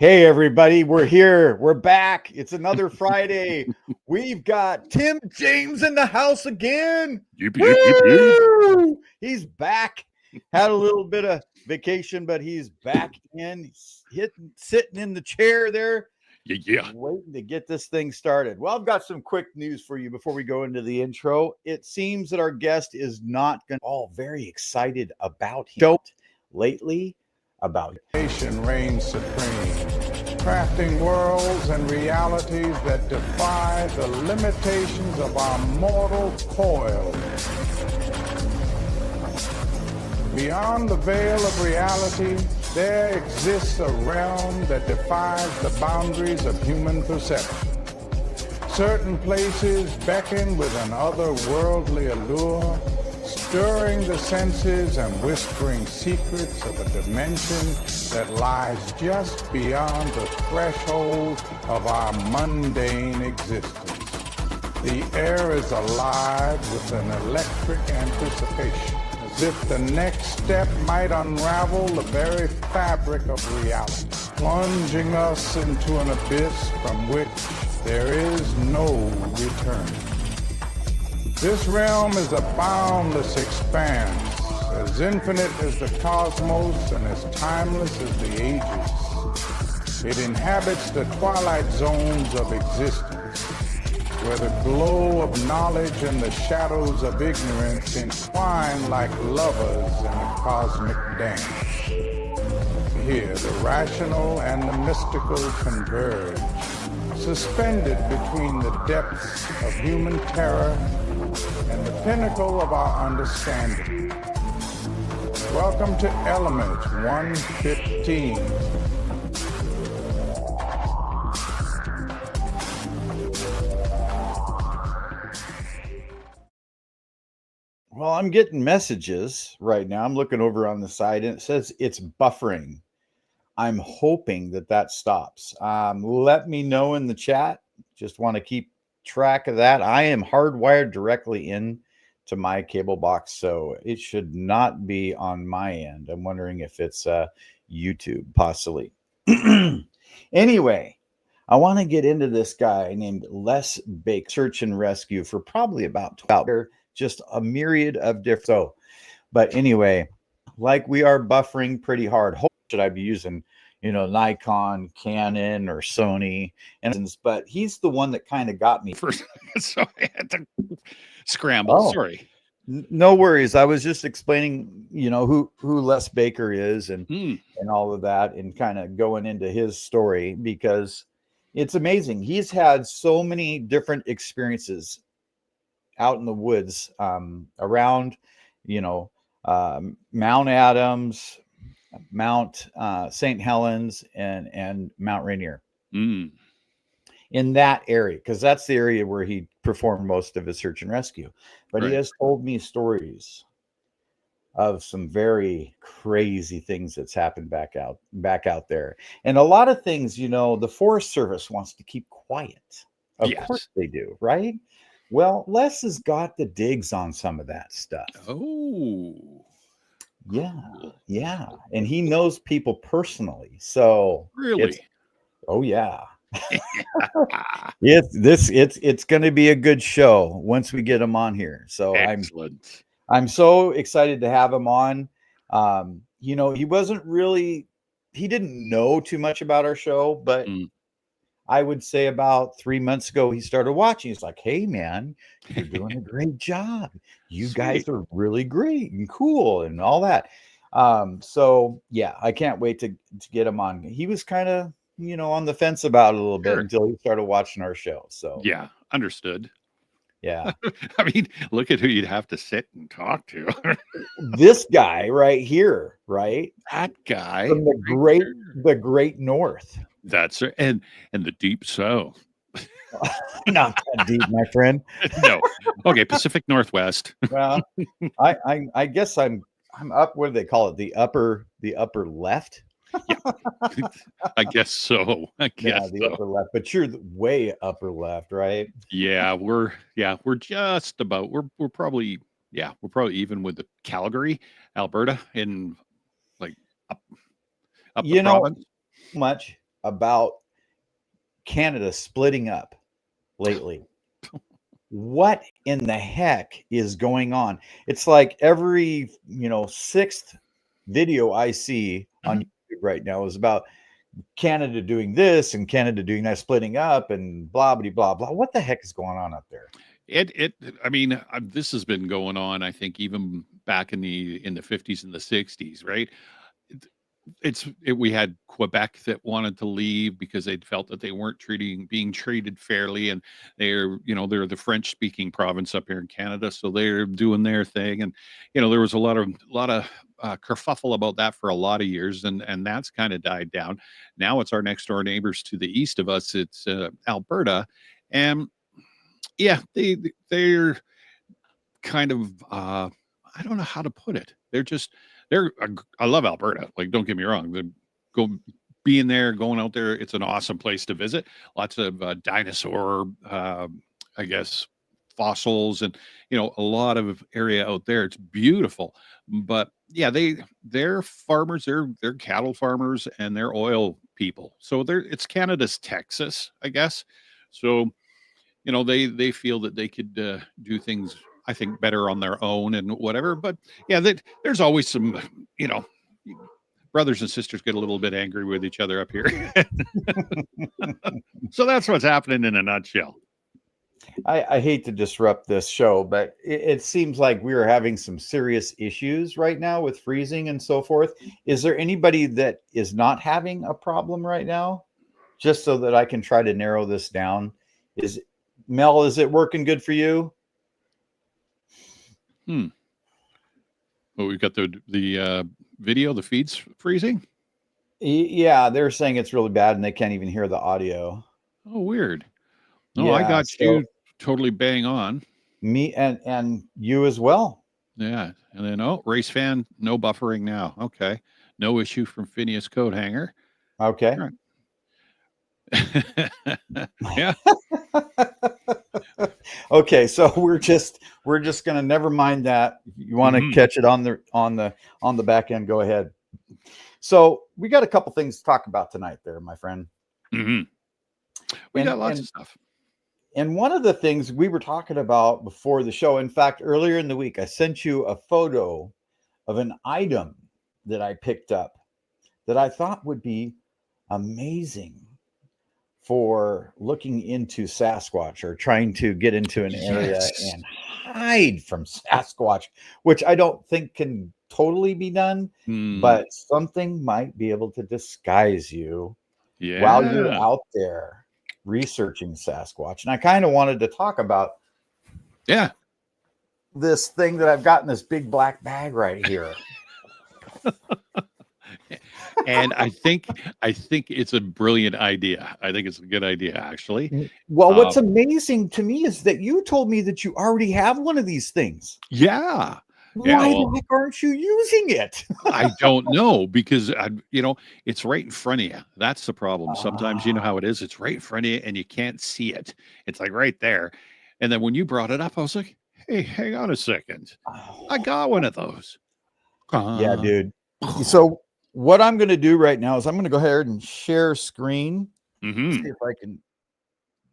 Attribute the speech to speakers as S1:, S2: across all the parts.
S1: Hey, everybody, we're here. We're back. It's another Friday. We've got Tim James in the house again. Woo! He's back. Had a little bit of vacation, but he's back in. He's sitting in the chair there.
S2: Yeah.
S1: Waiting to get this thing started. Well, I've got some quick news for you before we go into the intro. It seems that our guest is not going to all very excited about him lately. About
S3: nation reigns supreme, crafting worlds and realities that defy the limitations of our mortal coil. Beyond the veil of reality, there exists a realm that defies the boundaries of human perception. Certain places beckon with an otherworldly allure, stirring the senses and whispering secrets of a dimension that lies just beyond the threshold of our mundane existence. The air is alive with an electric anticipation, as if the next step might unravel the very fabric of reality, plunging us into an abyss from which there is no return. This realm is a boundless expanse, as infinite as the cosmos and as timeless as the ages. It inhabits the twilight zones of existence, where the glow of knowledge and the shadows of ignorance entwine like lovers in a cosmic dance. Here, the rational and the mystical converge, suspended between the depths of human terror and the pinnacle of our understanding. Welcome to Element 115.
S1: Well, I'm getting messages right now. I'm looking over on the side and it says it's buffering. I'm hoping that stops. Let me know in the chat. Just want to keep track of that. I am hardwired directly in to my cable box, so it should not be on my end. I'm wondering if it's YouTube possibly. Anyway, I want to get into this guy named Les Baker, search and rescue for probably about 12, just a myriad of different. But anyway, like we are buffering pretty hard. Should I be using, Nikon, Canon, or Sony? But he's the one that kind of got me
S2: first. So I had to scramble. Sorry.
S1: No worries. I was just explaining, who Les Baker is and all of that, and kind of going into his story because it's amazing. He's had so many different experiences out in the woods, around, Mount Adams, Mount St. Helens, and Mount Rainier. In that area, because that's the area where he performed most of his search and rescue. But He has told me stories of some very crazy things that's happened back out there. And a lot of things, the Forest Service wants to keep quiet. Of course they do, right? Well, Les has got the digs on some of that stuff.
S2: Oh.
S1: Yeah. Yeah. And he knows people personally. So
S2: really?
S1: Oh yeah. It's going to be a good show once we get him on here. So
S2: excellent.
S1: I'm so excited to have him on. He didn't know too much about our show, but I would say about 3 months ago, he started watching. He's like, hey man, you're doing a great job. You guys are really great and cool and all that. So yeah, I can't wait to get him on. He was kind of, on the fence about it a little bit until he started watching our show. So
S2: yeah, understood.
S1: Yeah.
S2: I mean, look at who you'd have to sit and talk to.
S1: This guy right here, right?
S2: That guy
S1: from the great north.
S2: That's it. And the deep south.
S1: Not that deep, my friend.
S2: No. Okay, Pacific Northwest.
S1: Well, I guess I'm up. What do they call it? The upper left.
S2: Yeah. I guess so.
S1: The upper left, but you're the way upper left, right?
S2: Yeah, we're just about we're probably even with the Calgary, Alberta, in like up the province.
S1: Much about Canada splitting up lately. What in the heck is going on? It's like every, sixth video I see on YouTube right now is about Canada doing this and Canada doing that, splitting up and blah, blah, blah, blah. What the heck is going on up there?
S2: I mean, this has been going on, I think, even back in the 50s and the 60s, right? We had Quebec that wanted to leave because they felt that they weren't being treated fairly, and they're the French speaking province up here in Canada, so they're doing their thing, and there was a lot of kerfuffle about that for a lot of years, and that's kind of died down. Now it's our next door neighbors to the east of us. It's Alberta, and yeah, they're kind of I don't know how to put it. I love Alberta. Like, don't get me wrong. Being there, going out there, it's an awesome place to visit. Lots of dinosaur, I guess, fossils, and a lot of area out there. It's beautiful. But yeah, they're farmers. They're cattle farmers, and they're oil people. So it's Canada's Texas, I guess. So they feel that they could do things, I think, better on their own and whatever. But yeah, there's always some, brothers and sisters get a little bit angry with each other up here. So that's what's happening in a nutshell.
S1: I hate to disrupt this show, but it seems like we are having some serious issues right now with freezing and so forth. Is there anybody that is not having a problem right now? Just so that I can try to narrow this down. Mel, is it working good for you?
S2: Well, we've got the video, the feed's freezing.
S1: Yeah, they're saying it's really bad and they can't even hear the audio.
S2: Oh, weird. No, I got you totally bang on.
S1: Me and you as well.
S2: Yeah. And then, race fan, no buffering now. Okay. No issue from Phineas Coathanger.
S1: Okay.
S2: Right. Yeah.
S1: Okay, so we're just gonna never mind that. You want to catch it on the back end, go ahead. So we got a couple things to talk about tonight there, my friend.
S2: We got lots of stuff.
S1: And one of the things we were talking about before the show, in fact, earlier in the week, I sent you a photo of an item that I picked up that I thought would be amazing for looking into Sasquatch or trying to get into an area and hide from Sasquatch, which I don't think can totally be done, but something might be able to disguise you while you're out there researching Sasquatch. And I kind of wanted to talk about this thing that I've got in this big black bag right here.
S2: And I think it's a brilliant idea. I think it's a good idea, actually.
S1: Well, what's amazing to me is that you told me that you already have one of these things.
S2: Yeah.
S1: Why the heck aren't you using it?
S2: I don't know, because it's right in front of you. That's the problem. Sometimes you know how it is. It's right in front of you and you can't see it. It's like right there. And then when you brought it up, I was like, hey, hang on a second. I got one of those.
S1: Yeah, dude. So what I'm going to do right now is I'm going to go ahead and share screen. See if I can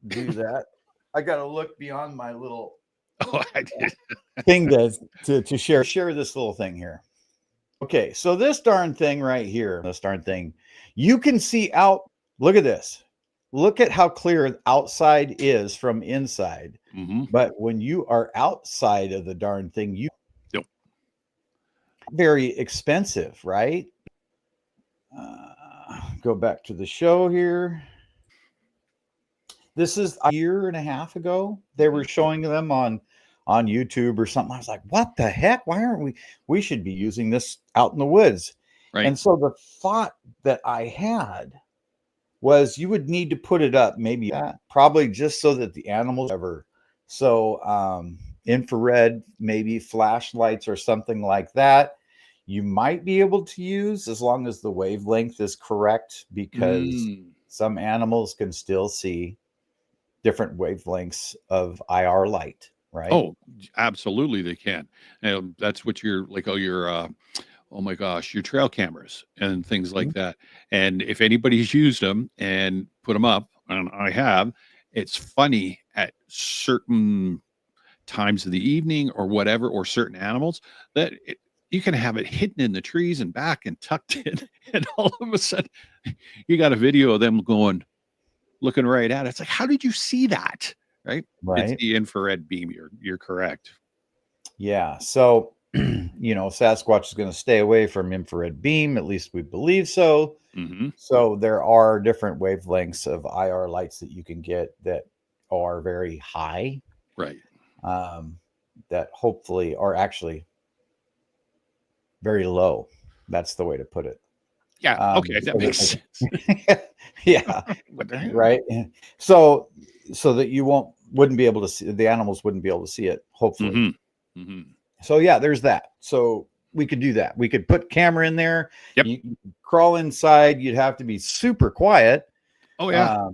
S1: do that. I got to look beyond my little thing to share this little thing here. Okay, so this darn thing right here, you can see out. Look at this. Look at how clear outside is from inside. But when you are outside of the darn thing, very expensive, right? Go back to the show here. This is a year and a half ago. They were showing them on YouTube or something. I was like, what the heck? Why aren't we should be using this out in the woods. Right. And so the thought that I had was you would need to put it up, maybe probably just so that the animals infrared, maybe flashlights or something like that. You might be able to use as long as the wavelength is correct, because some animals can still see different wavelengths of IR light, right?
S2: Oh, absolutely they can. And that's what your oh my gosh, your trail cameras and things like that. And if anybody's used them and put them up, and I have, it's funny at certain times of the evening or whatever, or certain animals that you can have it hidden in the trees and back and tucked in. And all of a sudden you got a video of them looking right at it. It's like, how did you see that? Right. It's
S1: Right.
S2: the infrared beam. You're correct.
S1: Yeah. So, Sasquatch is going to stay away from infrared beam. At least we believe so.
S2: Mm-hmm.
S1: So there are different wavelengths of IR lights that you can get that are very high.
S2: Right.
S1: That hopefully are actually very low. That's the way to put it.
S2: Yeah. Okay. That makes sense.
S1: Yeah.
S2: What the heck?
S1: Right. So that wouldn't be able to see, the animals wouldn't be able to see it, hopefully.
S2: Mm-hmm. Mm-hmm.
S1: So yeah, there's that. So we could do that. We could put camera in there.
S2: Yep.
S1: You could crawl inside. You'd have to be super quiet.
S2: Oh yeah.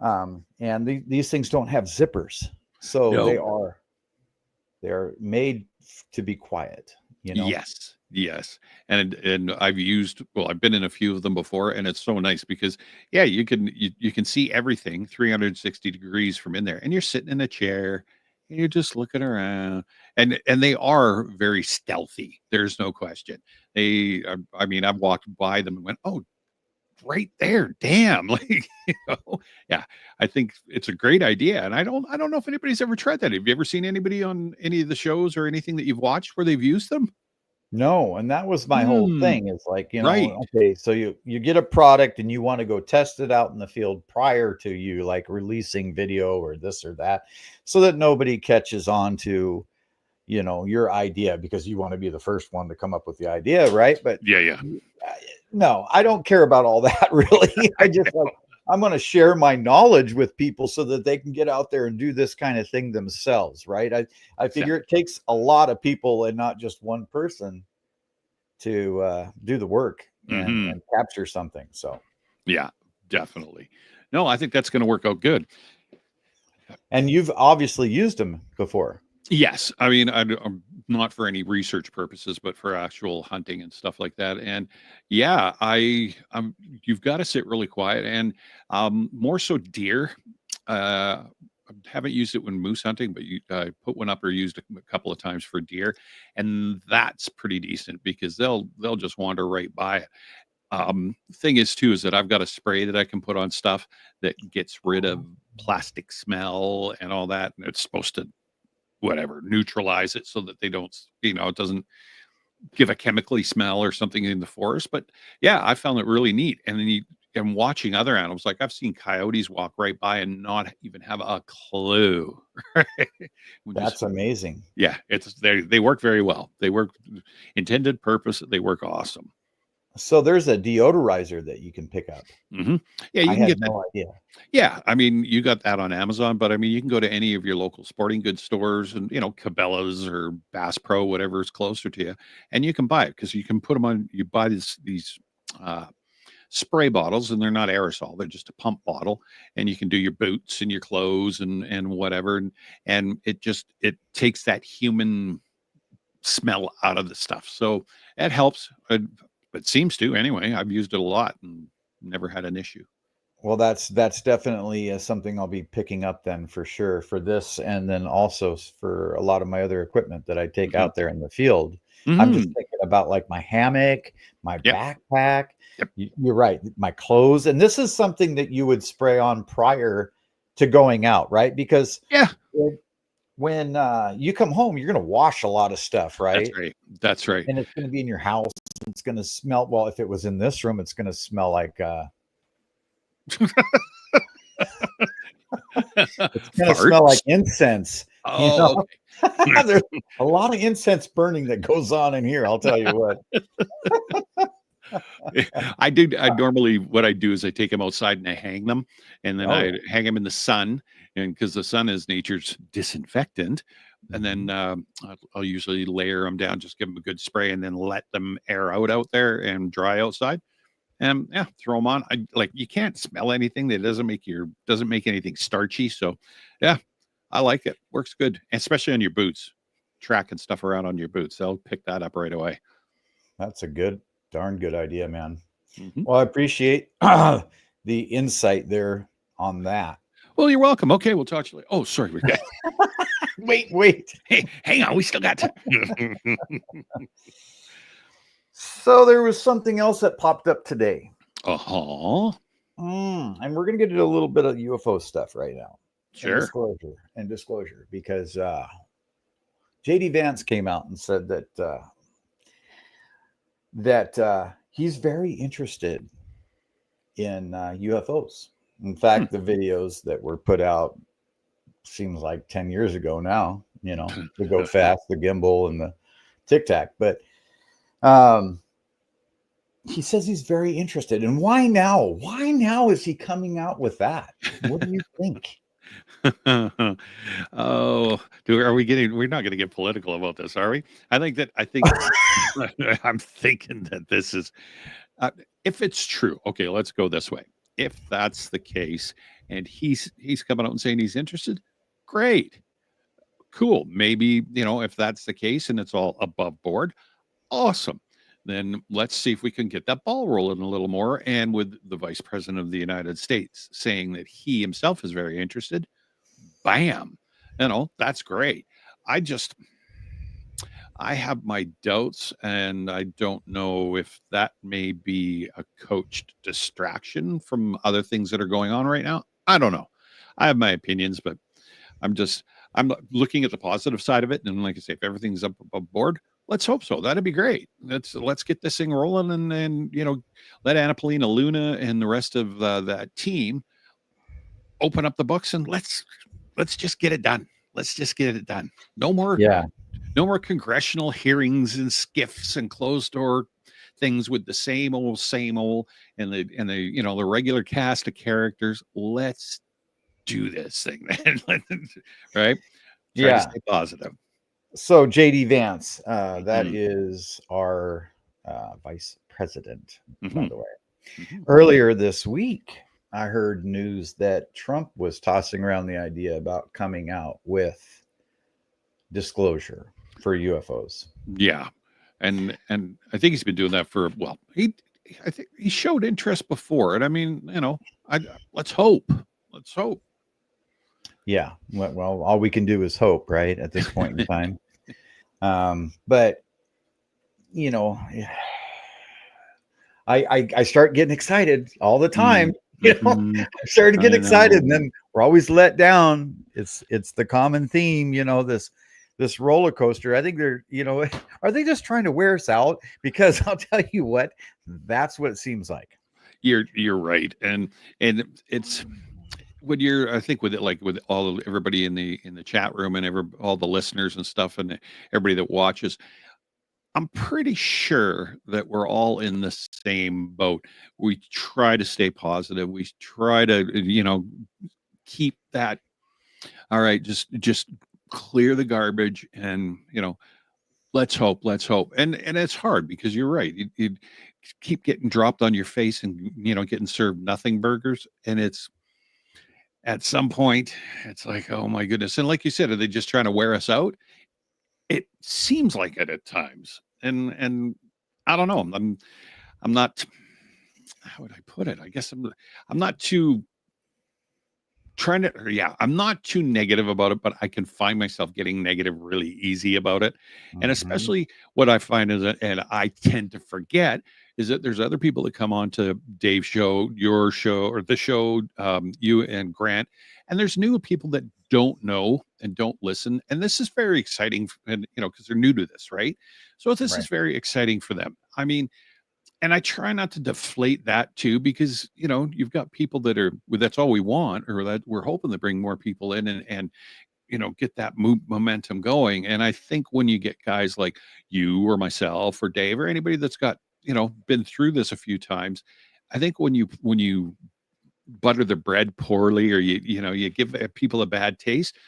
S1: And these things don't have zippers, so
S2: No.
S1: they're made to be quiet.
S2: Yes. And I've been in a few of them before, and it's so nice because you can see everything 360 degrees from in there, and you're sitting in a chair and you're just looking around, and they are very stealthy. There's no question. I've walked by them and went, oh, right there, damn. Yeah, I think it's a great idea. And I don't know if anybody's ever tried that. Have you ever seen anybody on any of the shows or anything that you've watched where they've used them?
S1: No, and that was my whole thing. Is like,
S2: Right.
S1: okay, so you get a product and you want to go test it out in the field prior to you like releasing video or this or that, so that nobody catches on to, your idea, because you want to be the first one to come up with the idea, right? But
S2: Yeah.
S1: no, I don't care about all that really. I just I'm going to share my knowledge with people so that they can get out there and do this kind of thing themselves, right? I figure it takes a lot of people and not just one person to do the work and capture something. So
S2: yeah, definitely. No, I think that's going to work out good.
S1: And you've obviously used them before.
S2: Yes. I'm not for any research purposes, but for actual hunting and stuff like that. And yeah, you've got to sit really quiet, and more so deer. I haven't used it when moose hunting, but I put one up or used a couple of times for deer, and that's pretty decent because they'll just wander right by it. Thing is too, is that I've got a spray that I can put on stuff that gets rid of plastic smell and all that. And it's supposed to neutralize it so that they don't, it doesn't give a chemically smell or something in the forest. But yeah, I found it really neat. And then I'm watching other animals. Like I've seen coyotes walk right by and not even have a clue.
S1: That's amazing.
S2: Yeah. They work very well. They work intended purpose. They work awesome.
S1: So there's a deodorizer that you can pick up.
S2: Mm-hmm. Yeah, you
S1: I
S2: can
S1: had
S2: get
S1: no
S2: that.
S1: idea.
S2: Yeah, you got that on Amazon, but you can go to any of your local sporting goods stores and Cabela's or Bass Pro, whatever is closer to you, and you can buy it because you can put them on. You buy these spray bottles, and they're not aerosol; they're just a pump bottle, and you can do your boots and your clothes and whatever, and it takes that human smell out of the stuff, so it helps. It seems to anyway. I've used it a lot and never had an issue.
S1: Well, that's definitely something I'll be picking up then for sure for this, and then also for a lot of my other equipment that I take out there in the field. I'm just thinking about like my hammock, my backpack.
S2: Yep.
S1: You're right, my clothes, and this is something that you would spray on prior to going out, right? Because when you come home, you're going to wash a lot of stuff, right?
S2: That's right.
S1: And it's going to be in your house. It's going to smell. Well, if it was in this room, it's going to smell like. It's going to smell like incense.
S2: Oh,
S1: okay. There's a lot of incense burning that goes on in here. I'll tell you what.
S2: I normally what I do is I take them outside and I hang them, and then I hang them in the sun, and because the sun is nature's disinfectant. And then I'll usually layer them down, just give them a good spray, and then let them air out there and dry outside. And throw them on. You can't smell anything that doesn't make anything starchy. So yeah, I like it. Works good, especially on your boots. Tracking stuff around on your boots, they'll pick that up right away.
S1: That's a darn good idea, man.
S2: Mhm.
S1: Well, I appreciate the insight there on that.
S2: Well, you're welcome. Okay, we'll talk to you later. Oh, sorry. We got.
S1: Wait.
S2: Hey, hang on. We still got time.
S1: So there was something else that popped up today.
S2: Uh-huh.
S1: And we're going to get into a little bit of UFO stuff right now.
S2: Sure.
S1: Disclosure, because JD Vance came out and said that he's very interested in UFOs. In fact, the videos that were put out seems like 10 years ago now, the Go Fast, the gimbal, and the Tic Tac. But he says he's very interested. And why now? Why now is he coming out with that? What do you think?
S2: Oh, we're not going to get political about this, are we? I'm thinking that this is, if it's true, okay, let's go this way. If that's the case, and he's coming out and saying he's interested, great, cool. Maybe, if that's the case and it's all above board, awesome. Then let's see if we can get that ball rolling a little more. And with the Vice President of the United States saying that he himself is very interested, bam, that's great. I have my doubts, and I don't know if that may be a coached distraction from other things that are going on right now. I don't know. I have my opinions, but I'm looking at the positive side of it. And like I say, if everything's up above board, let's hope so. That'd be great. Let's get this thing rolling, and let Anna Paulina Luna and the rest of that team open up the books, and let's just get it done. Let's just get it done. No more congressional hearings and skiffs and closed door things with the same old and the regular cast of characters. Let's do this thing, man. Right? Try to stay positive.
S1: So JD Vance, that is our vice president, by the way. Earlier this week, I heard news that Trump was tossing around the idea about coming out with disclosure for UFOs.
S2: Yeah. And I think he's been doing that I think he showed interest before. And I mean, let's hope. Let's hope.
S1: Yeah. Well, all we can do is hope, right? At this point in time. But I start getting excited all the time. I started to get excited, and then we're always let down. It's the common theme, this roller coaster. I think they're, are they just trying to wear us out? Because I'll tell you what, that's what it seems like.
S2: You're right, and it's when I think with it, like with everybody in the chat room and all the listeners and stuff, and everybody that watches, I'm pretty sure that we're all in the same boat. We try to stay positive. We try to, keep that. All right, just clear the garbage, and let's hope. And it's hard because you're right. You keep getting dropped on your face and getting served nothing burgers, and it's at some point it's like, oh my goodness. And like you said, are they just trying to wear us out? It seems like it at times. And I don't know. I'm not, how would I put it? I guess I'm not too I'm not too negative about it, but I can find myself getting negative really easy about it. And especially what I find is and I tend to forget, is that there's other people that come on to Dave's show, your show, or the show, you and Grant, and there's new people that don't know and don't listen. And this is very exciting, and because they're new to this, right? So this is very exciting for them. I mean, and I try not to deflate that too, because you've got people that are, that's all we want, or that we're hoping to bring more people in and get that momentum going. And I think when you get guys like you or myself or Dave or anybody that's got been through this a few times, I think when you butter the bread poorly, or you give people a bad taste,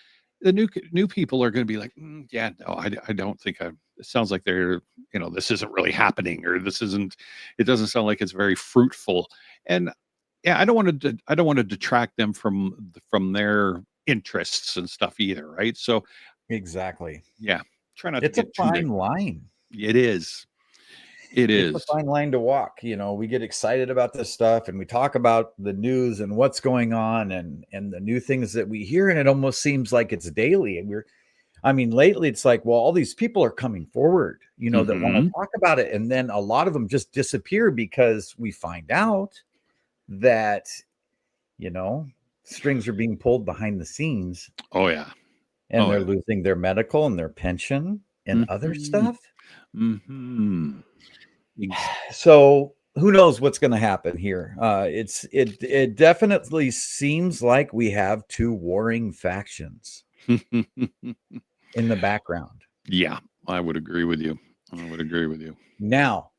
S2: the new people are going to be like, I don't think it sounds like they're, this isn't really happening, or it doesn't sound like it's very fruitful. And I don't want to detract them from their interests and stuff either. Right. So
S1: exactly.
S2: Yeah. Try not
S1: it's
S2: to get
S1: a fine line.
S2: It is. It
S1: It's a
S2: is.
S1: fine line to walk. We get excited about this stuff and we talk about the news and what's going on and the new things that we hear, and it almost seems like it's daily. And lately it's like, well, all these people are coming forward, that want to talk about it, and then a lot of them just disappear because we find out that strings are being pulled behind the scenes.
S2: Oh yeah.
S1: And they're losing their medical and their pension and other stuff. So who knows what's going to happen here? It definitely seems like we have two warring factions in the background.
S2: Yeah, I would agree with you.
S1: Now,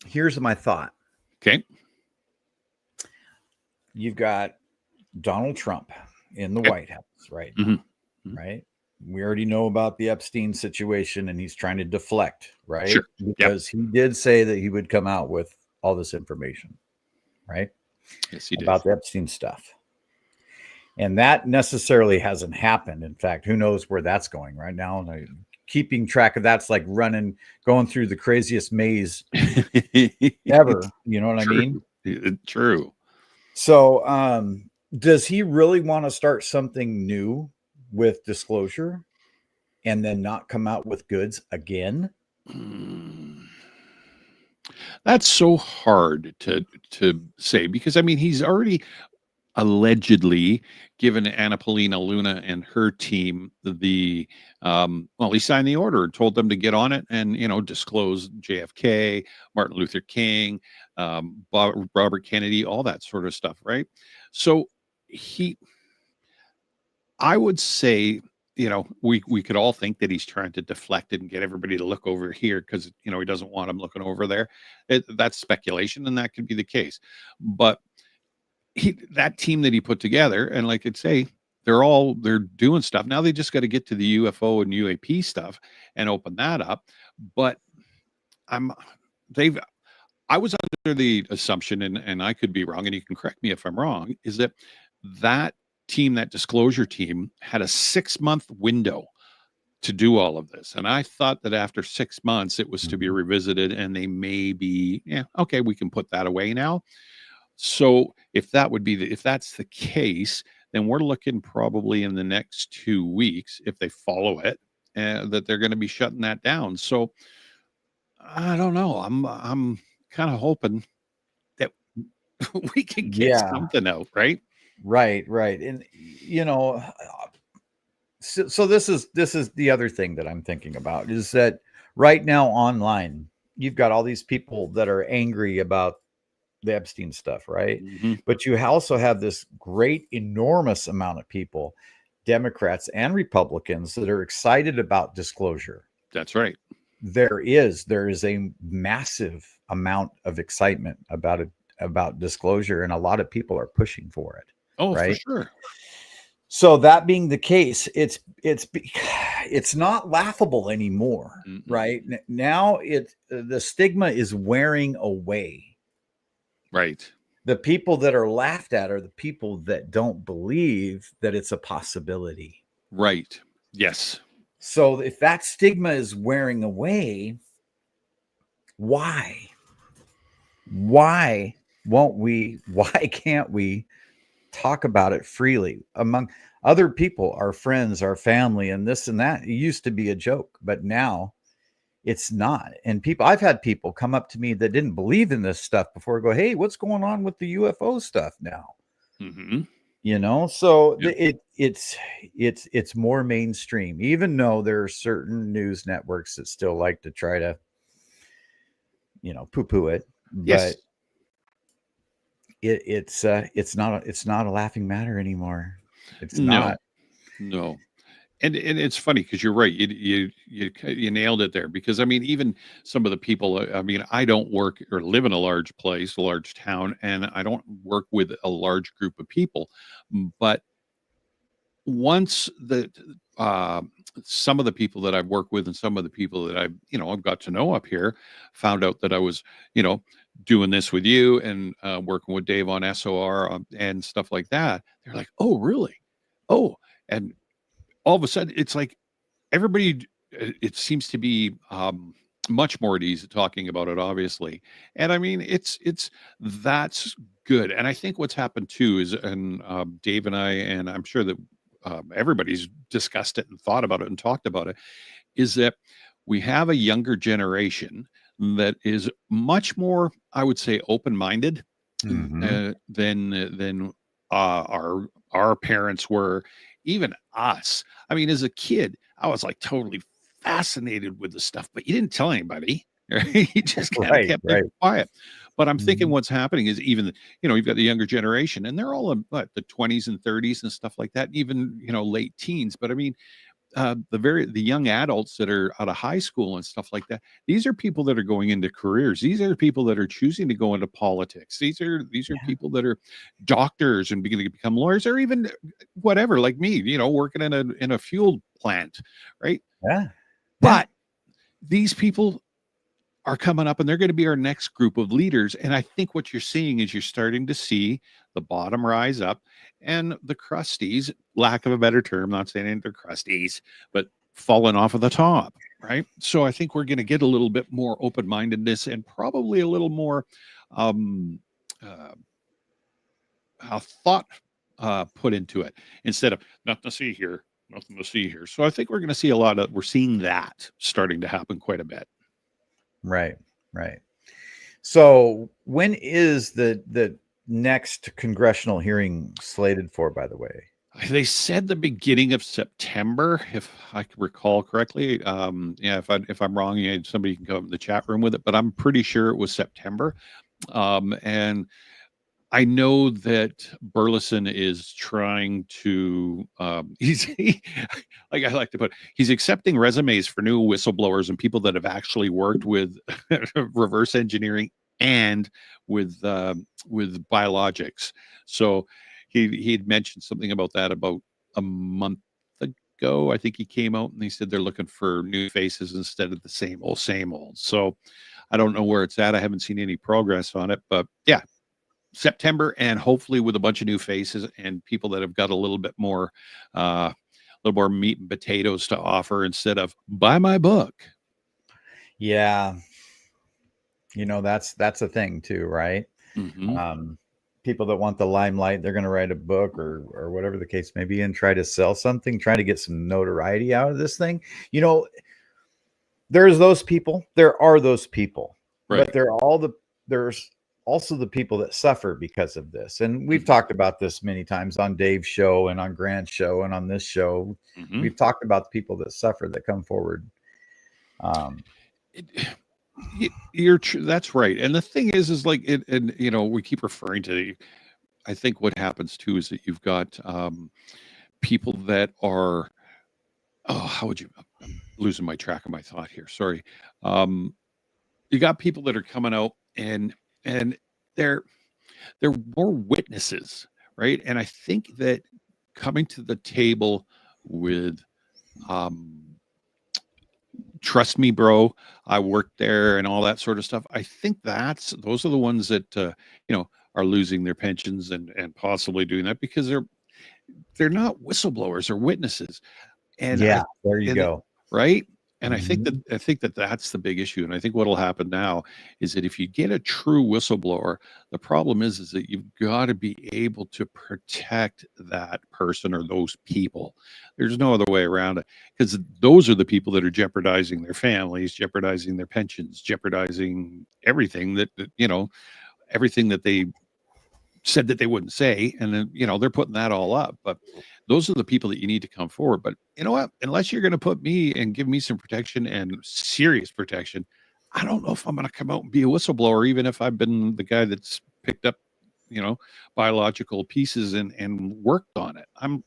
S1: here's my thought.
S2: Okay.
S1: You've got Donald Trump in the White House right now, right? We already know about the Epstein situation, and he's trying to deflect, right?
S2: Sure.
S1: Because he did say that he would come out with all this information, right?
S2: Yes, he did.
S1: About the Epstein stuff. And that necessarily hasn't happened. In fact, who knows where that's going right now? And keeping track of that's like going through the craziest maze ever. You know what I mean?
S2: True.
S1: So, does he really want to start something new with disclosure and then not come out with goods again?
S2: That's so hard to say, because he's already allegedly given Anna Paulina Luna and her team he signed the order and told them to get on it and disclose JFK, Martin Luther King, Robert Kennedy, all that sort of stuff, right? So I would say, we could all think that he's trying to deflect it and get everybody to look over here because, he doesn't want them looking over there. That's speculation, and that could be the case. But that team that he put together, and like I'd say, they're doing stuff. Now they just got to get to the UFO and UAP stuff and open that up. But I was under the assumption, and I could be wrong, and you can correct me if I'm wrong, is that team, that disclosure team, had a 6-month window to do all of this. And I thought that after 6 months, it was to be revisited, and they may be, okay, we can put that away now. So if that's the case, then we're looking probably in the next 2 weeks, if they follow it, that they're going to be shutting that down. So I don't know. I'm kind of hoping that we can get something out, right?
S1: Right. And so this is the other thing that I'm thinking about, is that right now online, you've got all these people that are angry about the Epstein stuff, right? But you also have this great, enormous amount of people, Democrats and Republicans, that are excited about disclosure.
S2: That's right.
S1: There is a massive amount of excitement about disclosure, and a lot of people are pushing for it.
S2: Oh,
S1: right?
S2: For sure.
S1: So that being the case, it's not laughable anymore, right? Now the stigma is wearing away.
S2: Right.
S1: The people that are laughed at are the people that don't believe that it's a possibility.
S2: Right. Yes.
S1: So if that stigma is wearing away, why can't we talk about it freely among other people, our friends, our family, and this and that? It used to be a joke, but now it's not. And I've had people come up to me that didn't believe in this stuff before, go, hey, what's going on with the UFO stuff now? So it's more mainstream, even though there are certain news networks that still like to try to, poo-poo it.
S2: Yes.
S1: But it's not a laughing matter anymore. It's not.
S2: No. And it's funny because you're right. You nailed it there, because even some of the people, I don't work or live in a large place, a large town, and I don't work with a large group of people. But once some of the people that I've worked with and some of the people that I've got to know up here found out that I was, doing this with you and working with Dave on SOR and stuff like that. They're like, oh, really? Oh, and all of a sudden it's like everybody, it seems to be much more at ease talking about it, obviously. And I mean, that's good. And I think what's happened too is, and Dave and I, and I'm sure that everybody's discussed it and thought about it and talked about it, is that we have a younger generation that is much more, I would say, open-minded than our parents were, even us. I mean, as a kid, I was like totally fascinated with the stuff, but you didn't tell anybody. Right? You just kind of kept it quiet. But I'm thinking what's happening is even, you've got the younger generation, and they're all in the 20s and 30s and stuff like that, even, late teens. But I mean, the young adults that are out of high school and stuff like that, these are people that are going into careers. These are people that are choosing to go into politics. These are people that are doctors and beginning to become lawyers, or even whatever, like me, working in a fuel plant, right?
S1: Yeah.
S2: But these people are coming up, and they're going to be our next group of leaders. And I think what you're seeing is you're starting to see the bottom rise up, and the crusties, lack of a better term, not saying they're crusties, but falling off of the top, right? So I think we're going to get a little bit more open-mindedness and probably a little more thought put into it, instead of nothing to see here. So I think we're going to see we're seeing that starting to happen quite a bit.
S1: Right. So when is the next congressional hearing slated for, by the way?
S2: They said the beginning of September, if I can recall correctly. If I'm wrong, somebody can go in the chat room with it, but I'm pretty sure it was September. And I know that Burleson is trying to, like I like to put, he's accepting resumes for new whistleblowers and people that have actually worked with reverse engineering and with biologics. So he'd mentioned something about that about a month ago. I think he came out and he said they're looking for new faces instead of the same old. So I don't know where it's at. I haven't seen any progress on it, but yeah. September, and hopefully with a bunch of new faces and people that have got a little bit more meat and potatoes to offer instead of buy my book.
S1: Yeah. That's a thing too, right? People that want the limelight, they're going to write a book or whatever the case may be and try to sell something, try to get some notoriety out of this thing. There are those people, right. But there's also the people that suffer because of this. And we've talked about this many times on Dave's show and on Grant's show and on this show. We've talked about the people that suffer, that come forward.
S2: That's right. And the thing is like, we keep referring to, I think what happens too is that you've got people that are, I'm losing my track of my thought here. Sorry. You got people that are coming out and they're more witnesses, right? And I think that coming to the table with trust me, bro, I worked there and all that sort of stuff, I think those are the ones that are losing their pensions and possibly doing that because they're not whistleblowers or witnesses. And
S1: there you go.
S2: Right. And I think that that's the big issue. And I think what will happen now is that if you get a true whistleblower, the problem is that you've got to be able to protect that person or those people. There's no other way around it, because those are the people that are jeopardizing their families, jeopardizing their pensions, jeopardizing everything everything that they said that they wouldn't say. And then, they're putting that all up. But those are the people that you need to come forward. But you know what? Unless you're going to put me and give me some protection and serious protection, I don't know if I'm going to come out and be a whistleblower, even if I've been the guy that's picked up, biological pieces and worked on it. I'm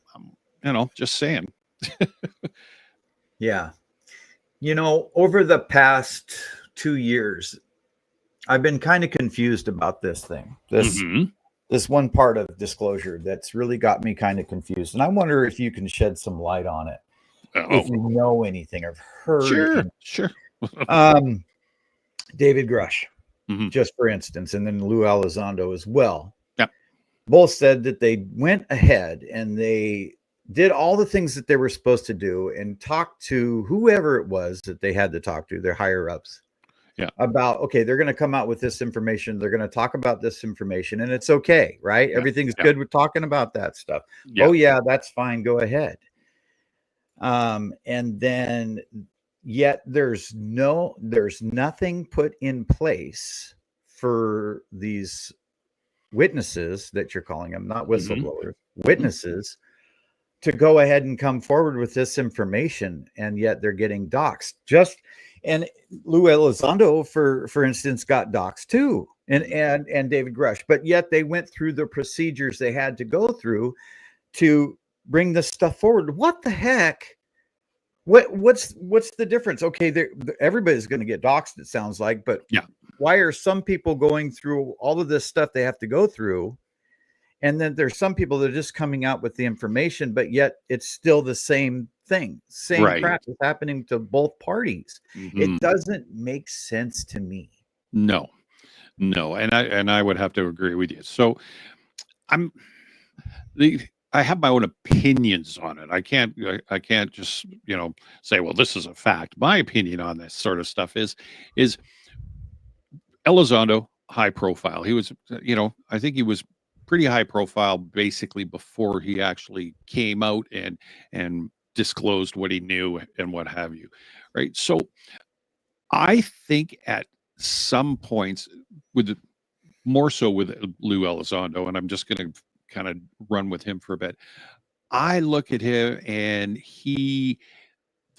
S2: just saying.
S1: Yeah. Over the past 2 years, I've been kind of confused about this thing. This one part of disclosure that's really got me kind of confused. And I wonder if you can shed some light on it. If you know anything or heard.
S2: Sure.
S1: David Grush, just for instance, and then Lou Elizondo as well.
S2: Yep.
S1: Both said that they went ahead and they did all the things that they were supposed to do and talked to whoever it was that they had to talk to, their higher ups.
S2: Yeah.
S1: about, okay, they're going to come out with this information. They're going to talk about this information, and it's okay, right?
S2: Yeah.
S1: Everything's
S2: Yeah.
S1: good with talking about that stuff.
S2: Yeah.
S1: Oh yeah, that's fine. Go ahead. And then yet there's nothing put in place for these witnesses that you're calling them, not whistleblowers, witnesses, to go ahead and come forward with this information, and yet they're getting doxxed. And Lou Elizondo, for instance, got doxxed too, and David Grush, but yet they went through the procedures they had to go through to bring this stuff forward. What the heck? What's the difference? Okay, everybody's going to get doxxed, it sounds like, but
S2: yeah,
S1: why are some people going through all of this stuff they have to go through, and then there's some people that are just coming out with the information, but yet it's still the same thing, same crap is happening to both parties. It doesn't make sense to me.
S2: No, and I would have to agree with you. So I have my own opinions on it. I can't just, say, well, this is a fact. My opinion on this sort of stuff is Elizondo, high profile. He was, I think he was pretty high profile basically before he actually came out and disclosed what he knew and what have you. Right. So I think at some points more so with Lou Elizondo, and I'm just going to kind of run with him for a bit. I look at him and the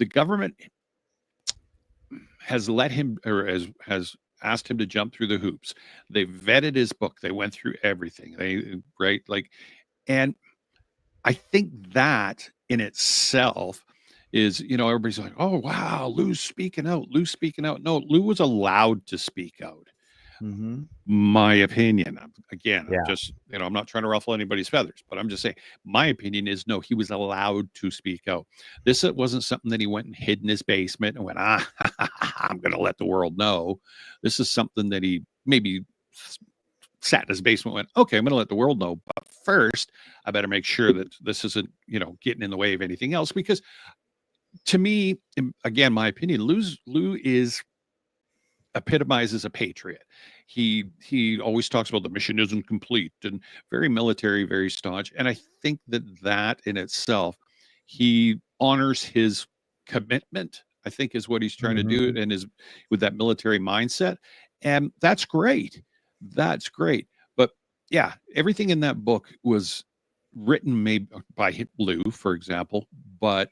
S2: government has let him, or has asked him to jump through the hoops. They vetted his book. They went through everything. And I think that in itself is, everybody's like, oh, wow, Lou's speaking out. No, Lou was allowed to speak out. My opinion, again, I'm just, I'm not trying to ruffle anybody's feathers, but I'm just saying my opinion is no, he was allowed to speak out. This wasn't something that he went and hid in his basement and went, I'm going to let the world know. This is something that he maybe sat in his basement and went, okay, I'm going to let the world know. But first, I better make sure that this isn't, getting in the way of anything else. Because to me, again, my opinion, Lou epitomizes a patriot. He always talks about the mission isn't complete, and very military, very staunch. And I think that in itself, he honors his commitment, I think, is what he's trying to do, and is with that military mindset. And that's great. But yeah, everything in that book was written maybe by Lou, for example, but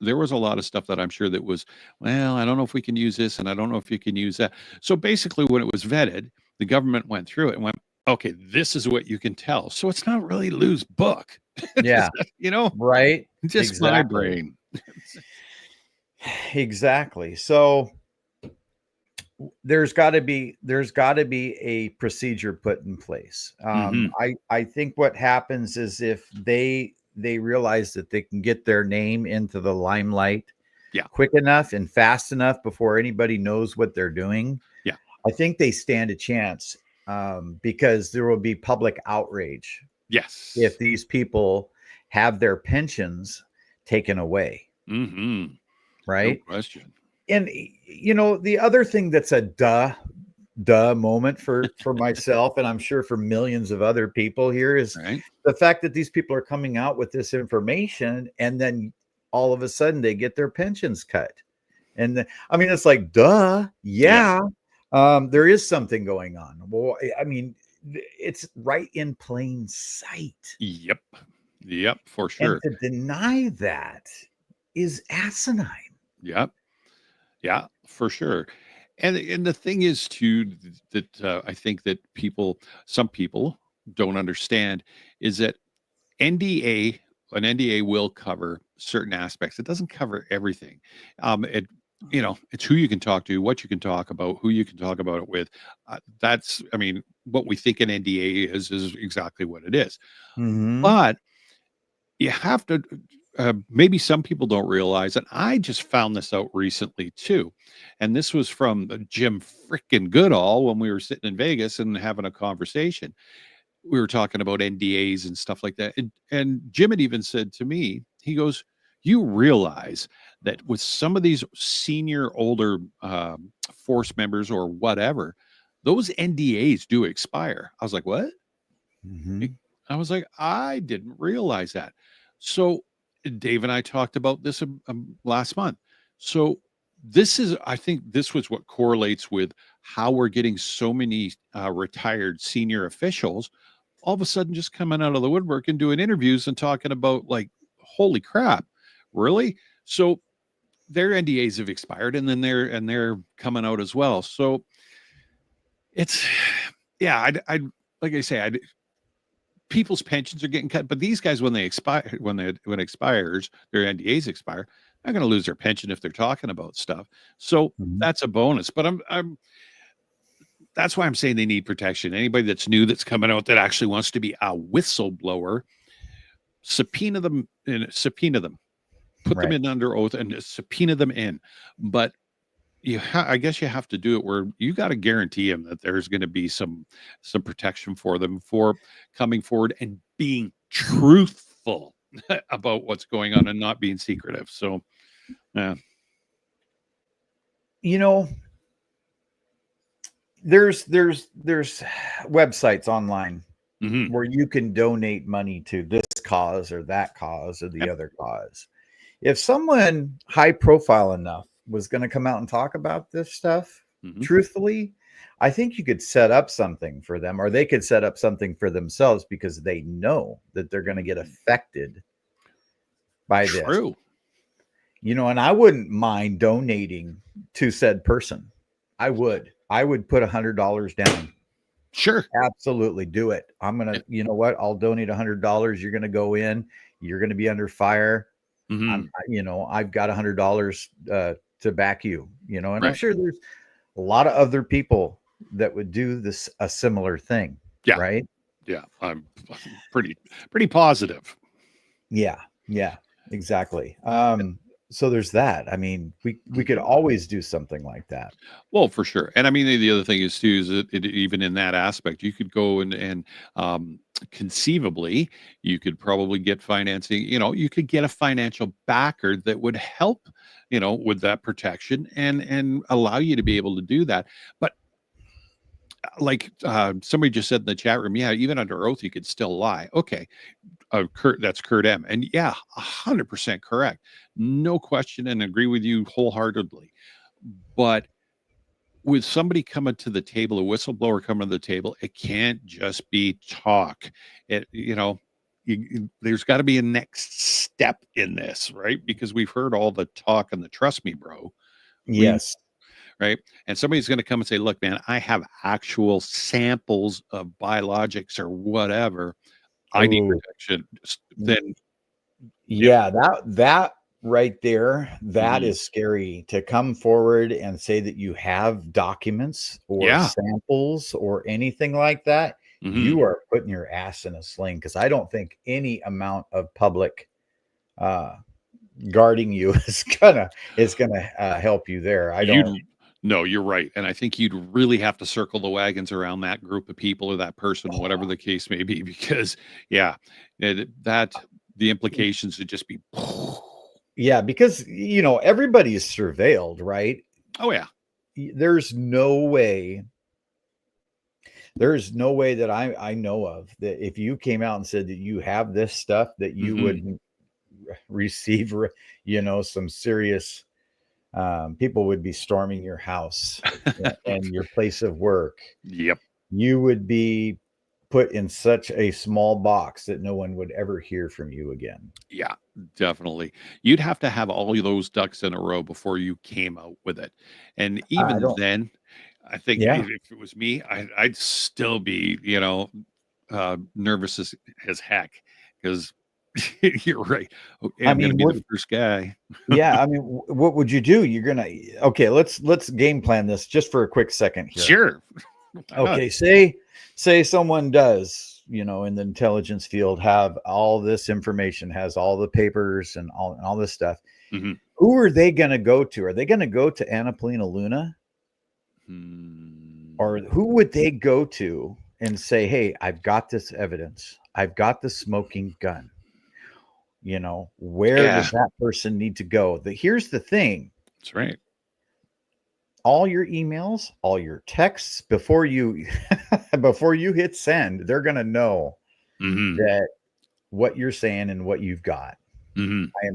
S2: there was a lot of stuff that I'm sure that was, well, I don't know if we can use this, and I don't know if you can use that. So basically, when it was vetted, the government went through it and went, okay, this is what you can tell. So it's not really Lou's book.
S1: Yeah. Right.
S2: Just exactly. My brain.
S1: Exactly. So there's got to be a procedure put in place. I think what happens is if they realize that they can get their name into the limelight quick enough and fast enough before anybody knows what they're doing, I think they stand a chance, because there will be public outrage.
S2: Yes.
S1: If these people have their pensions taken away. Right?
S2: No question.
S1: And, the other thing that's a duh moment for myself, and I'm sure for millions of other people here, is the fact that these people are coming out with this information, and then all of a sudden they get their pensions cut. And it's like, duh. Yeah. There is something going on. Well, it's right in plain sight.
S2: Yep, for sure.
S1: And to deny that is asinine.
S2: Yep. Yeah, for sure. And the thing is too, that I think that some people don't understand is that an NDA will cover certain aspects. It doesn't cover everything. It's who you can talk to, what you can talk about, who you can talk about it with. What we think an NDA is exactly what it is. But you have to, maybe some people don't realize, and I just found this out recently too. And this was from Jim frickin' Goodall when we were sitting in Vegas and having a conversation. We were talking about NDAs and stuff like that. And Jim had even said to me, he goes, you realize that with some of these older force members or whatever, those NDAs do expire. I was like, what? I was like, I didn't realize that. So Dave and I talked about this last month. So I think this was what correlates with how we're getting so many retired senior officials all of a sudden just coming out of the woodwork and doing interviews and talking about, like, holy crap, really? So their NDAs have expired, and then they're coming out as well. So it's, yeah, I like I say, people's pensions are getting cut, but these guys, when it expires, their NDAs expire, they're going to lose their pension if they're talking about stuff. So that's a bonus. But that's why I'm saying they need protection. Anybody that's new, that's coming out, that actually wants to be a whistleblower, subpoena them, put them in under oath and subpoena them in. But I guess you have to do it where you got to guarantee them that there's going to be some protection for them for coming forward and being truthful about what's going on and not being secretive. So, yeah.
S1: There's websites online where you can donate money to this cause or that cause or the other cause. If someone high profile enough was going to come out and talk about this stuff truthfully, I think you could set up something for them, or they could set up something for themselves, because they know that they're going to get affected by this. True. And I wouldn't mind donating to said person. I would put $100 down.
S2: Sure.
S1: Absolutely. Do it. I'm going to, you know what? I'll donate $100. You're going to go in, you're going to be under fire. I've got $100 to back you, and I'm sure there's a lot of other people that would do this, a similar thing.
S2: Yeah.
S1: Right.
S2: Yeah. I'm pretty positive.
S1: Yeah. Yeah, exactly. So there's that. I mean, we could always do something like that.
S2: Well, for sure. And I mean, the other thing is too, is that even in that aspect, you could go and conceivably, you could probably get financing. You could get a financial backer that would help, with that protection and allow you to be able to do that. But like somebody just said in the chat room, yeah, even under oath, you could still lie. Okay. That's Kurt M. And yeah, 100% correct. No question, and agree with you wholeheartedly. But with somebody coming to the table, a whistleblower coming to the table, it can't just be talk. There's got to be a next step in this, right? Because we've heard all the talk and the trust me, bro.
S1: Yes.
S2: Right. And somebody's going to come and say, look, man, I have actual samples of biologics or whatever. I need protection. Then,
S1: that right there, that is scary, to come forward and say that you have documents or samples or anything like that. You are putting your ass in a sling, because I don't think any amount of public guarding you is gonna help you there. I don't.
S2: No, you're right. And I think you'd really have to circle the wagons around that group of people or that person, whatever the case may be, because the implications would just be.
S1: Yeah, because, everybody is surveilled, right?
S2: Oh, yeah.
S1: There's no way that I know of that if you came out and said that you have this stuff, that you would receive, some serious people would be storming your house and your place of work.
S2: Yep.
S1: You would be put in such a small box that no one would ever hear from you again.
S2: Yeah, definitely. You'd have to have all of those ducks in a row before you came out with it. And even then, I think if it was me, I'd still be, nervous as heck, because you're right. Okay, I'm gonna be the first guy.
S1: Yeah, I mean, what would you do? You're gonna let's game plan this just for a quick second here.
S2: Sure.
S1: Okay, say someone does, in the intelligence field, have all this information, has all the papers and all this stuff. Who are they going to go to? Are they going to go to Annapolina Luna? Or who would they go to and say, hey, I've got this evidence. I've got the smoking gun. Where does that person need to go? Here's the thing.
S2: That's right.
S1: all your emails, all your texts before you before you hit send, they're going to know that what you're saying and what you've got. I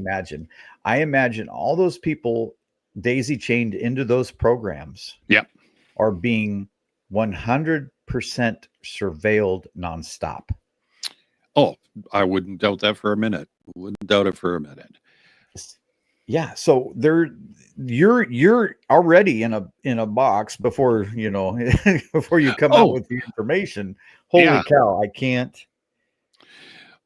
S1: imagine all those people daisy chained into those programs are being 100% surveilled nonstop.
S2: Oh, I wouldn't doubt that for a minute. Wouldn't doubt it for a minute.
S1: Yeah, so you're already in a box before before you come out with the information. Holy cow, I can't.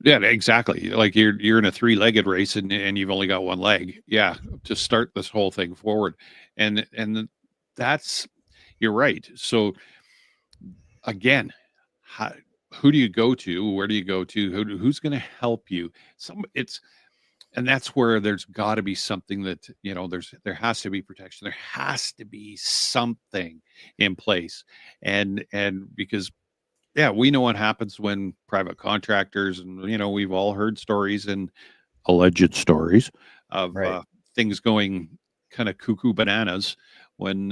S2: Yeah, exactly. Like you're in a 3-legged race and you've only got one leg. Yeah, to start this whole thing forward, and that's, you're right. So again, who do you go to? Where do you go to? Who's going to help you? And that's where there's got to be something that, there has to be protection. There has to be something in place. And because, yeah, we know what happens when private contractors, and, we've all heard stories and alleged stories of things going kind of cuckoo bananas when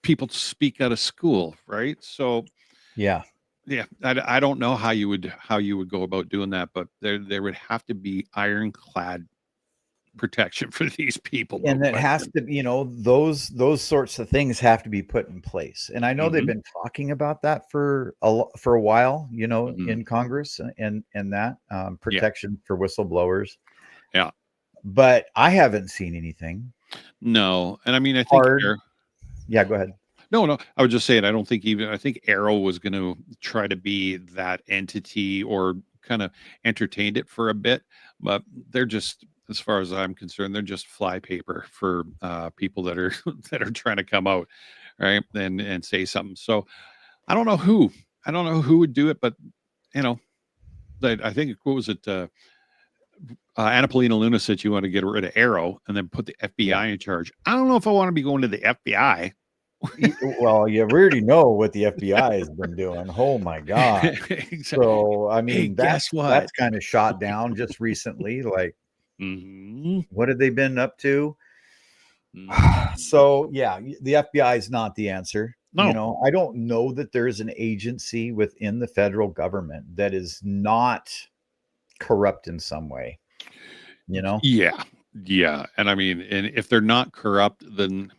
S2: people speak out of school. Right. So, yeah, I don't know how you would go about doing that, but there would have to be ironclad protection for these people.
S1: And that has to, those sorts of things have to be put in place. And I know they've been talking about that for a while, in Congress and that protection for whistleblowers.
S2: Yeah.
S1: But I haven't seen anything.
S2: No. And I mean, I think,
S1: yeah, go ahead.
S2: No, I was just saying, I think Arrow was going to try to be that entity or kind of entertained it for a bit, but they're just, as far as I'm concerned, they're just flypaper for people that are trying to come out, right, and say something. So I don't know who would do it, but I think, what was it? Anna Paulina Luna said you want to get rid of Arrow and then put the FBI in charge. I don't know if I want to be going to the FBI.
S1: Well, you already know what the FBI has been doing. Oh my God. Exactly. So, I mean, that's kind of shot down just recently. Like, what have they been up to? So, yeah, the FBI is not the answer. No. I don't know that there is an agency within the federal government that is not corrupt in some way.
S2: Yeah. And I mean, and if they're not corrupt, then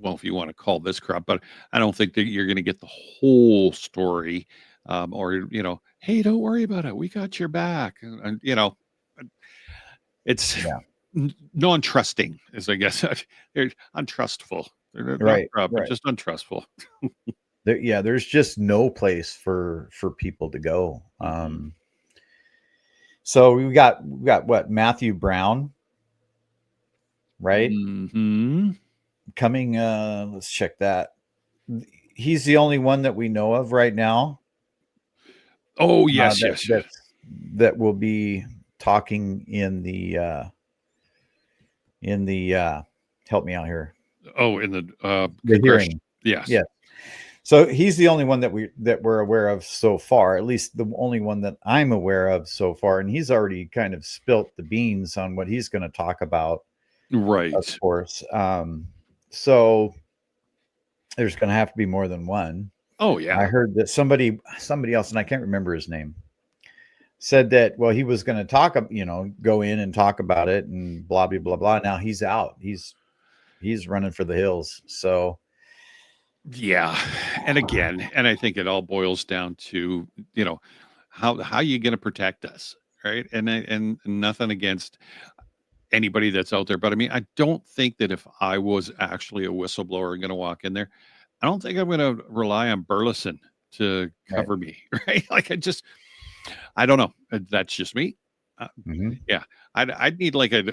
S2: well, if you want to call this corrupt, but I don't think that you're going to get the whole story, or, hey, don't worry about it, we got your back. And it's non-trusting, is, I guess, they're untrustful. They're right, corrupt, but just untrustful.
S1: There's just no place for people to go. So we got what, Matthew Brown, right? Coming, let's check that. He's the only one that we know of right now.
S2: Oh, yes,
S1: that will be talking in the help me out here.
S2: Oh, in the
S1: hearing.
S2: Yes.
S1: So he's the only one that we're aware of so far, at least the only one that I'm aware of so far. And he's already kind of spilt the beans on what he's going to talk about.
S2: Right.
S1: Of course. So there's going to have to be more than one.
S2: Oh, yeah.
S1: I heard that somebody else, and I can't remember his name, said that, well, he was going to go in and talk about it and blah, blah, blah, blah. Now he's out. He's running for the hills. So,
S2: yeah. And again, and I think it all boils down to, how you going to protect us, right? And nothing against anybody that's out there, but I mean, I don't think that if I was actually a whistleblower and going to walk in there, I don't think I'm going to rely on Burleson to cover me, right? Like, I don't know. That's just me. Yeah, I'd need like a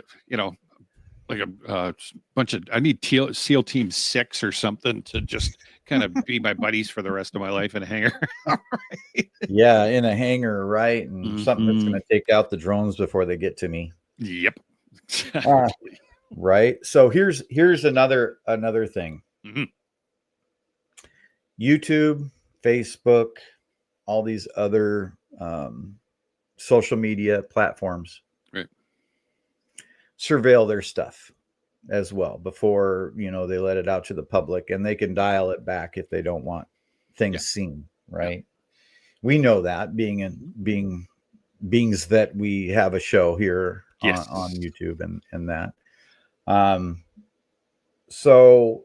S2: bunch of, I need SEAL Team 6 or something to just kind of be my buddies for the rest of my life in a hangar.
S1: Right? Yeah, in a hangar, right? And something that's going to take out the drones before they get to me.
S2: Yep.
S1: Right. So here's another thing. YouTube, Facebook, all these other social media platforms,
S2: right,
S1: surveil their stuff. as well before, they let it out to the public, and they can dial it back if they don't want things seen, right? We know that being beings that we have a show here on YouTube and that. So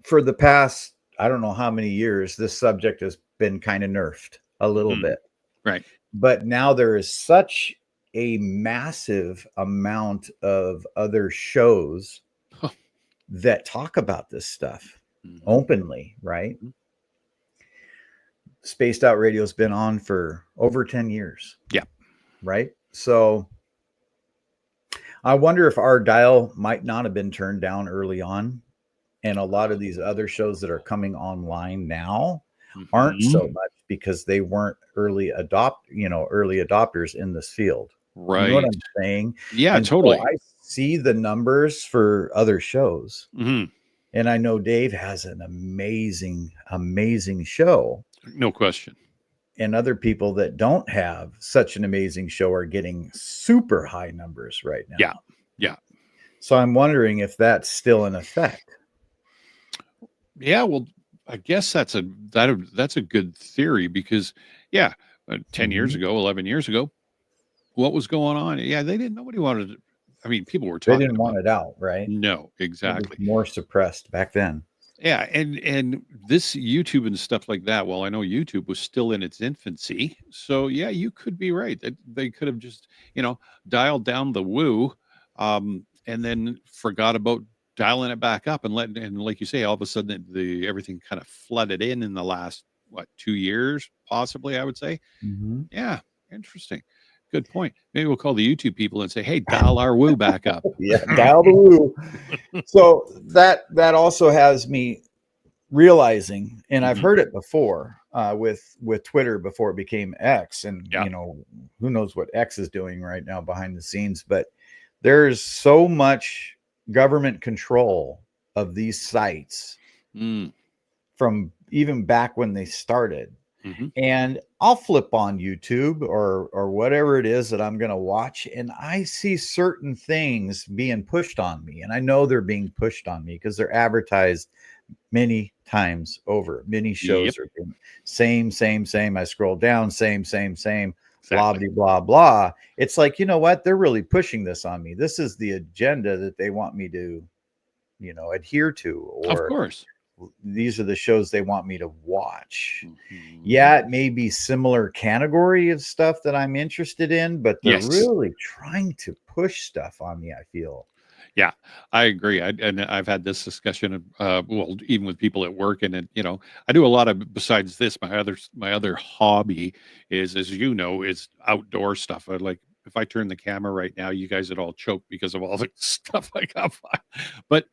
S1: for the past, I don't know how many years, this subject has been kind of nerfed a little bit.
S2: Right.
S1: But now there is such a massive amount of other shows that talk about this stuff openly, right? Spaced Out Radio's been on for over 10 years.
S2: Yeah.
S1: Right? So I wonder if our dial might not have been turned down early on. And a lot of these other shows that are coming online now aren't so much because they weren't early adopters in this field.
S2: Right.
S1: You know what I'm saying?
S2: Yeah,
S1: and
S2: totally.
S1: So I see the numbers for other shows. And I know Dave has an amazing show.
S2: No question.
S1: And other people that don't have such an amazing show are getting super high numbers right now.
S2: Yeah. Yeah.
S1: So I'm wondering if that's still in effect.
S2: Yeah, well, I guess that's a good theory because 10 years ago, 11 years ago, what was going on? Yeah, nobody wanted to, I mean, people were talking.
S1: They didn't want it out, right?
S2: No, exactly.
S1: It was more suppressed back then.
S2: Yeah, and this YouTube and stuff like that, well, I know YouTube was still in its infancy. So yeah, you could be right. They could have just, dialed down the woo, and then forgot about dialing it back up and like you say, all of a sudden everything kind of flooded in the last 2 years, possibly, I would say. Yeah, interesting. Good point. Maybe we'll call the YouTube people and say, hey, dial our woo back up.
S1: Yeah, dial the woo. So that also has me realizing, and I've heard it before with Twitter before it became X, and who knows what X is doing right now behind the scenes, but there's so much government control of these sites from even back when they started. And I'll flip on YouTube or whatever it is that I'm going to watch, and I see certain things being pushed on me, and I know they're being pushed on me because they're advertised many times over. Many shows are being same. I scroll down, same,
S2: exactly.
S1: blah, blah, blah. It's like, you know what? They're really pushing this on me. This is the agenda that they want me to, adhere to. Or
S2: of course.
S1: These are the shows they want me to watch. Yeah, it may be similar category of stuff that I'm interested in, but they're really trying to push stuff on me, I feel.
S2: Yeah, I agree. I've had this discussion, even with people at work, and I do a lot of, besides this, my other hobby is, as you know, is outdoor stuff. If I turn the camera right now, you guys would all choke because of all the stuff I got. But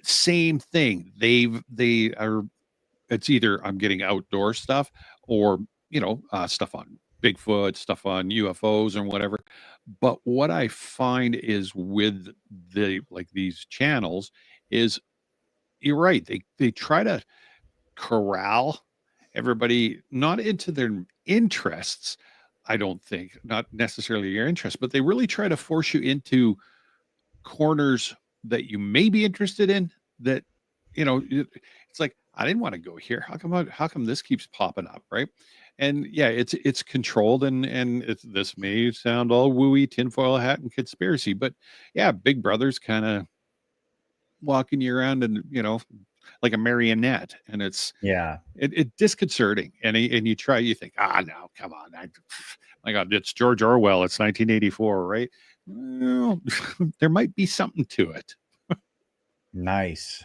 S2: same thing. They are. It's either I'm getting outdoor stuff or stuff on Bigfoot, stuff on UFOs and whatever. But what I find is with these channels is, you're right. They try to corral everybody not into their interests. I don't think, not necessarily your interest, but they really try to force you into corners that you may be interested in, that it's like, I didn't want to go here. How come this keeps popping up, right? And yeah, it's controlled, and this may sound all wooey, tinfoil hat and conspiracy, but yeah, Big Brother's kind of walking you around and like a marionette, and it's disconcerting, and you think, no, come on, my God, it's George Orwell, it's 1984, right? Well, there might be something to it.
S1: Nice.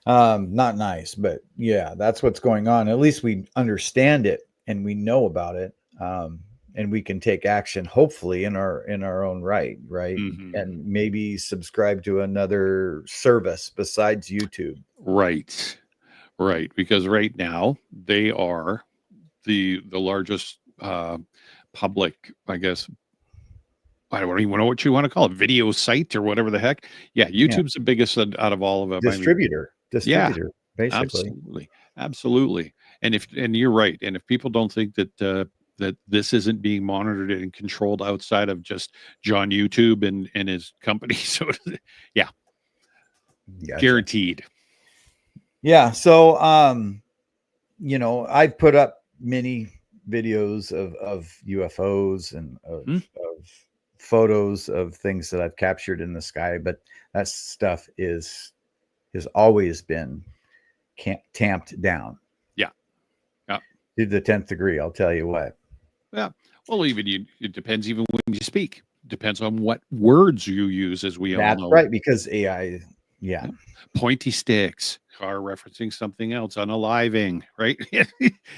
S1: Not nice, but yeah, that's what's going on. At least we understand it and we know about it, and we can take action, hopefully, in our own right, and maybe subscribe to another service besides YouTube. Right,
S2: because right now they are the largest public, I guess. I don't even know what you want to call it, video site or whatever the heck. Yeah, YouTube's the biggest out of all of them.
S1: Distributor, basically.
S2: Absolutely. And you're right. And if people don't think that that this isn't being monitored and controlled outside of just John YouTube and his company. So yeah,
S1: Gotcha.
S2: guaranteed.
S1: Yeah. So, I've put up many videos of UFOs and of photos of things that I've captured in the sky, but that stuff has always been tamped down.
S2: Yeah.
S1: To the 10th degree, I'll tell you what.
S2: Yeah. Well, it depends even when you speak. Depends on what words you use, as we all know.
S1: That's right, because AI, yeah.
S2: Pointy sticks are referencing something else, unaliving, right?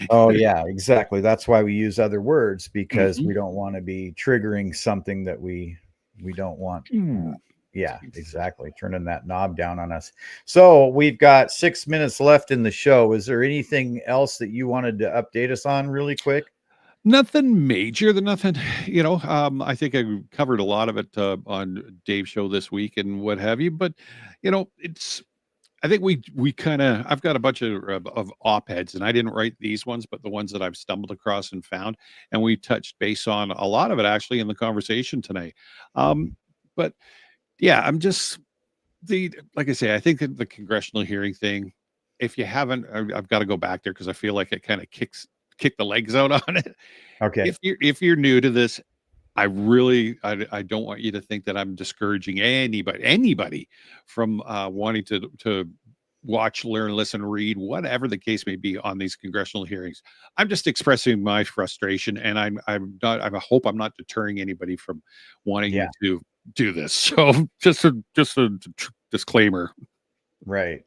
S1: Oh, yeah, exactly. That's why we use other words, because we don't want to be triggering something that we don't want. Yeah, exactly. Turning that knob down on us. So we've got 6 minutes left in the show. Is there anything else that you wanted to update us on really quick?
S2: Nothing major. Nothing, I think I covered a lot of it on Dave's show this week and what have you. But, I think we kind of, I've got a bunch of op-eds, and I didn't write these ones, but the ones that I've stumbled across and found. And we touched base on a lot of it actually in the conversation tonight. But yeah, I'm just like I say, I think that the congressional hearing thing, if you haven't, I've got to go back there because I feel like it kind of kick the legs out on it.
S1: Okay.
S2: If you're new to this, I don't want you to think that I'm discouraging anybody from wanting to watch, learn, listen, read, whatever the case may be on these congressional hearings. I'm just expressing my frustration, and I hope I'm not deterring anybody from wanting to do this. So just a disclaimer.
S1: Right.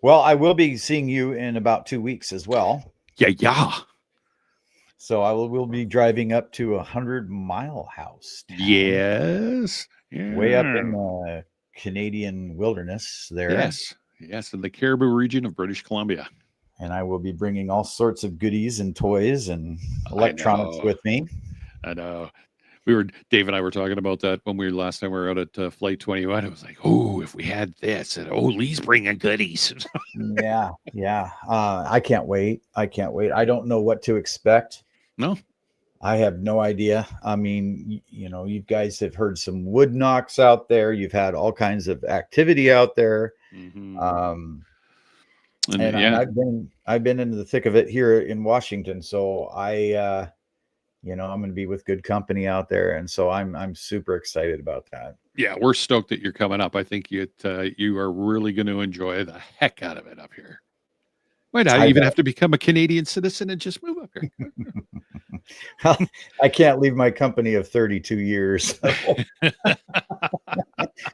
S1: Well, I will be seeing you in about 2 weeks as well.
S2: Yeah.
S1: So we'll be driving up to 100 Mile House town.
S2: Yes. Yeah.
S1: Way up in the Canadian wilderness there.
S2: Yes, in the Caribou region of British Columbia.
S1: And I will be bringing all sorts of goodies and toys and electronics with me.
S2: I know. Dave and I were talking about that when last time we were out at Flight 21. It was like, oh, if we had this, and Lee's bringing goodies.
S1: Yeah. I can't wait. I don't know what to expect.
S2: No,
S1: I have no idea. I mean, you guys have heard some wood knocks out there. You've had all kinds of activity out there.
S2: Mm-hmm.
S1: And I've been into the thick of it here in Washington. So I'm going to be with good company out there, and so I'm super excited about that.
S2: Yeah, we're stoked that you're coming up. I think you are really going to enjoy the heck out of it up here. Might not even have to become a Canadian citizen and just move up here.
S1: Well, I can't leave my company of 32 years. So.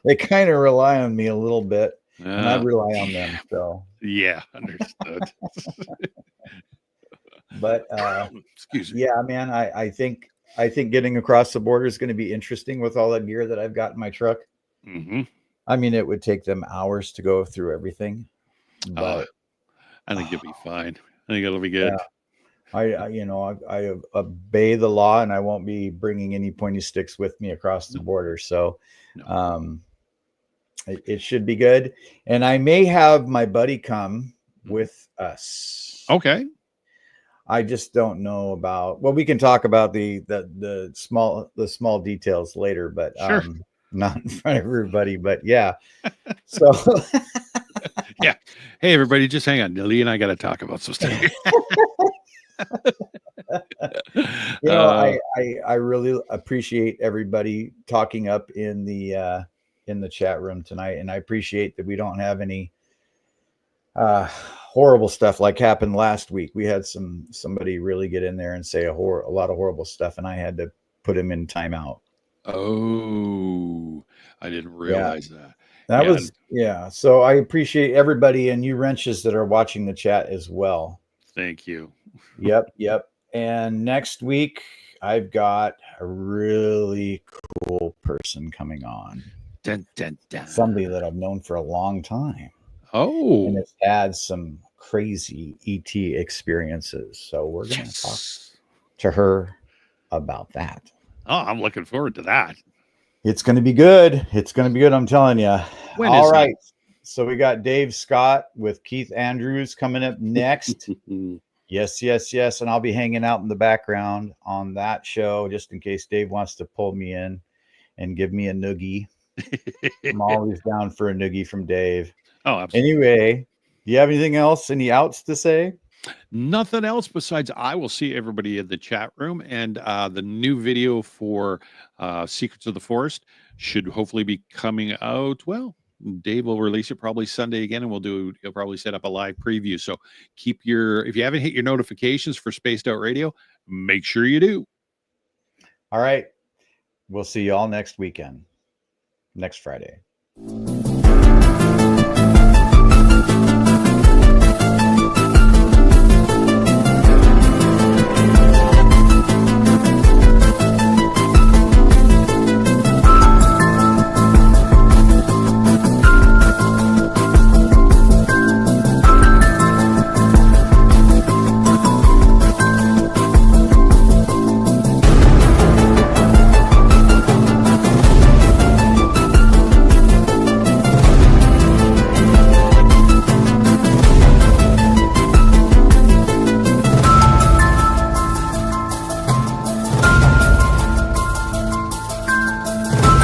S1: They kind of rely on me a little bit, and I rely on them. So
S2: yeah, understood.
S1: But
S2: excuse me.
S1: Yeah, man, I think getting across the border is going to be interesting with all that gear that I've got in my truck.
S2: Mm-hmm.
S1: I mean, it would take them hours to go through everything, but
S2: I think you'll be fine. I think it'll be good.
S1: Yeah. I obey the law, and I won't be bringing any pointy sticks with me across the border. So, it should be good. And I may have my buddy come with us.
S2: Okay.
S1: I just don't know about. Well, we can talk about the small details later, but
S2: sure.
S1: Not in front of everybody. But yeah. So.
S2: Yeah. Hey, everybody, just hang on. Lee and I got to talk about some stuff.
S1: I really appreciate everybody talking up in the chat room tonight, and I appreciate that we don't have any horrible stuff like happened last week. We had somebody really get in there and say a lot of horrible stuff, and I had to put him in timeout.
S2: Oh, I didn't realize that.
S1: That was So I appreciate everybody and you wrenches that are watching the chat as well.
S2: Thank you.
S1: Yep. And next week I've got a really cool person coming on.
S2: Dun, dun, dun.
S1: Somebody that I've known for a long time.
S2: Oh.
S1: And has had some crazy ET experiences. So we're going to talk to her about that.
S2: Oh, I'm looking forward to that.
S1: It's going to be good. I'm telling you. All right. So we got Dave Scott with Keith Andrews coming up next. Yes, yes, yes. And I'll be hanging out in the background on that show just in case Dave wants to pull me in and give me a noogie. I'm always down for a noogie from Dave.
S2: Oh, absolutely.
S1: Anyway, do you have anything else? Any outs to say?
S2: Nothing else besides I will see everybody in the chat room, and the new video for Secrets of the Forest should hopefully be coming out. Well, Dave will release it probably Sunday again, and he'll probably set up a live preview. So if you haven't hit your notifications for Spaced Out Radio, make sure you do.
S1: All right. We'll see you all next weekend, next Friday.